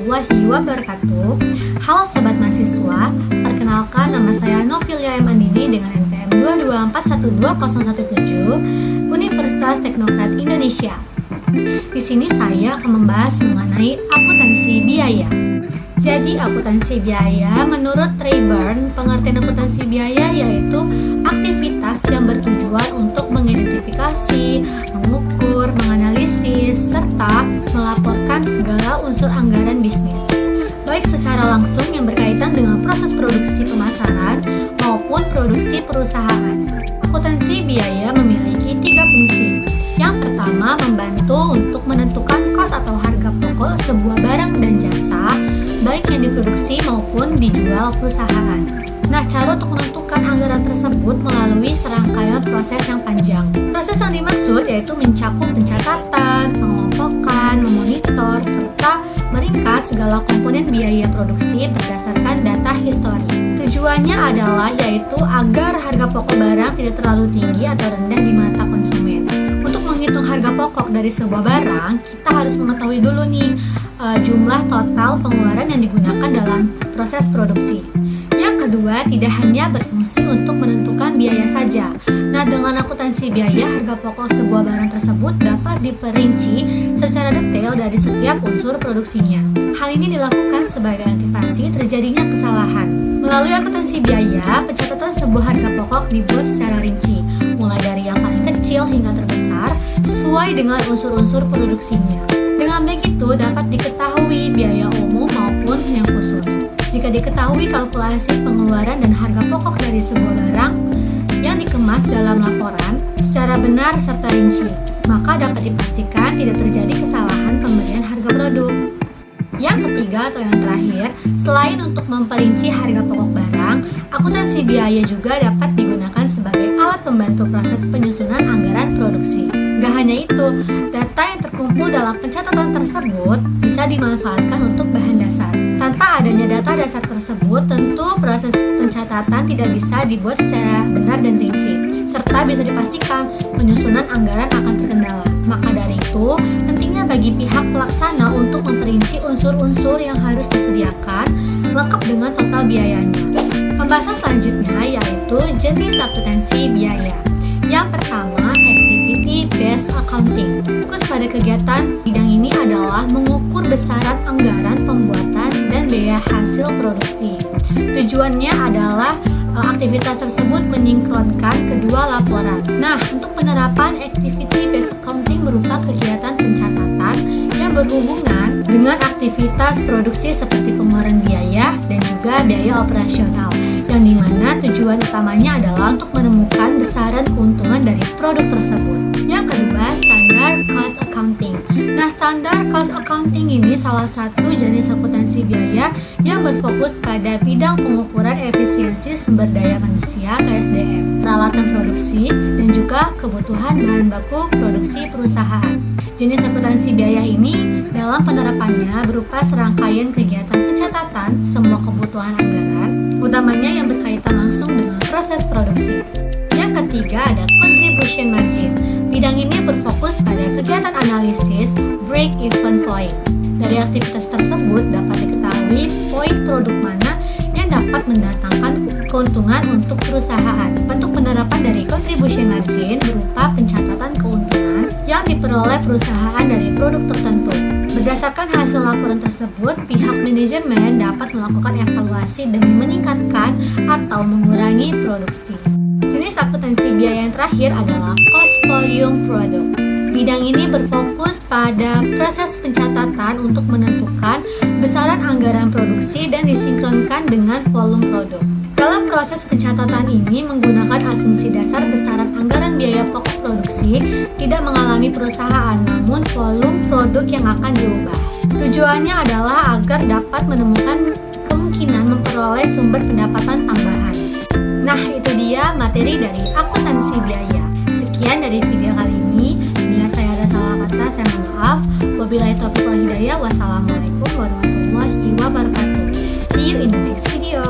warahmatullahi wabarakatuh. Halo Sobat Mahasiswa, perkenalkan nama saya Novilia M. Andini dengan NPM 224120117 Universitas Teknokrat Indonesia. Di sini saya akan membahas mengenai akuntansi biaya. Jadi akuntansi biaya menurut Rayburn, pengertian akuntansi biaya yaitu aktivitas yang bertujuan untuk mengidentifikasi, mengukur, menganalisis, serta melaporkan segala unsur anggaran bisnis, baik secara langsung yang berkaitan dengan proses produksi pemasaran maupun produksi perusahaan. Akuntansi biaya memiliki 3 fungsi. Yang pertama, membantu untuk menentukan kos atau harga pokok sebuah barang dan jasa, baik yang diproduksi maupun dijual perusahaan. Nah, cara untuk menentukan anggaran tersebut melalui serangkaian proses yang panjang. Proses yang dimaksud yaitu mencakup pencatatan, pengelompokan, memonitor, serta meringkas segala komponen biaya produksi berdasarkan data histori. Tujuannya adalah yaitu agar harga pokok barang tidak terlalu tinggi atau rendah di mata konsumen. Untuk menghitung harga pokok dari sebuah barang, kita harus mengetahui dulu nih jumlah total pengeluaran yang digunakan dalam proses produksi. Yang kedua, tidak hanya berfungsi untuk menentukan biaya saja. Nah, dengan akuntansi biaya, harga pokok sebuah barang tersebut dapat diperinci secara detail dari setiap unsur produksinya. Hal ini dilakukan sebagai antisipasi terjadinya kesalahan. Melalui akuntansi biaya, pencatatan sebuah harga pokok dibuat secara rinci, mulai dari yang paling kecil hingga terbesar, sesuai dengan unsur-unsur produksinya. Dengan begitu, dapat diketahui biaya umum maupun yang khusus. Jika diketahui kalkulasi pengeluaran dan harga pokok dari sebuah barang yang dikemas dalam laporan secara benar serta rinci, maka dapat dipastikan tidak terjadi kesalahan pemberian harga produk. Yang ketiga atau yang terakhir, selain untuk memperinci harga pokok barang, akuntansi biaya juga dapat digunakan sebagai alat pembantu proses penyusunan anggaran produksi. Gak hanya itu, data yang terkumpul dalam pencatatan tersebut bisa dimanfaatkan untuk bahan dasar. Tanpa adanya data dasar tersebut, tentu proses pencatatan tidak bisa dibuat secara benar dan rinci, serta bisa dipastikan penyusunan anggaran akan terkendala. Maka dari itu, pentingnya bagi pihak pelaksana untuk memperinci unsur-unsur yang harus disediakan lengkap dengan total biayanya. Pembahasan selanjutnya yaitu jenis akuntansi biaya. Yang pertama, activity based accounting. Fokus pada kegiatan bidang ini adalah mengukur besaran anggaran pembuatan dan biaya hasil produksi. Tujuannya adalah aktivitas tersebut menyinkronkan kedua laporan. Nah, untuk penerapan activity based accounting berupa kegiatan pencatatan yang berhubungan dengan aktivitas produksi seperti pengeluaran biaya dan juga biaya operasional, yang dimana tujuan utamanya adalah untuk menemukan besaran keuntungan dari produk tersebut. Yang kedua, standard cost accounting. Nah, standard cost accounting ini salah satu jenis akuntansi biaya yang berfokus pada bidang pengukuran efisiensi sumber daya manusia atau SDM, peralatan produksi, dan juga kebutuhan bahan baku produksi perusahaan. Jenis akuntansi biaya ini dalam penerapannya berupa serangkaian kegiatan pencatatan semua kebutuhan anggaran, utamanya yang berkaitan langsung dengan proses produksi. Yang ketiga ada contribution margin. Bidang ini berfokus pada kegiatan analisis break-even point. Dari aktivitas tersebut dapat diketahui poin produk mana yang dapat mendatangkan keuntungan untuk perusahaan. Bentuk penerapan dari contribution margin berupa pencatatan keuntungan yang diperoleh perusahaan dari produk tertentu. Berdasarkan hasil laporan tersebut, pihak manajemen dapat melakukan evaluasi demi meningkatkan atau mengurangi produksi. Jenis akuntansi biaya yang terakhir adalah cost volume product. Bidang ini berfokus pada proses pencatatan untuk menentukan besaran anggaran produksi dan disinkronkan dengan volume produk. Dalam proses pencatatan ini menggunakan asumsi dasar besaran anggaran biaya pokok produksi tidak mengalami perusahaan, namun volume produk yang akan diubah. Tujuannya adalah agar dapat menemukan kemungkinan memperoleh sumber pendapatan tambahan. Nah, itu dia materi dari akuntansi biaya. Sekian dari video kali ini. Bila saya ada salah kata, saya mohon maaf. Wabillahi taufiq wal hidayah. Wassalamualaikum warahmatullahi wabarakatuh. See you in the next video.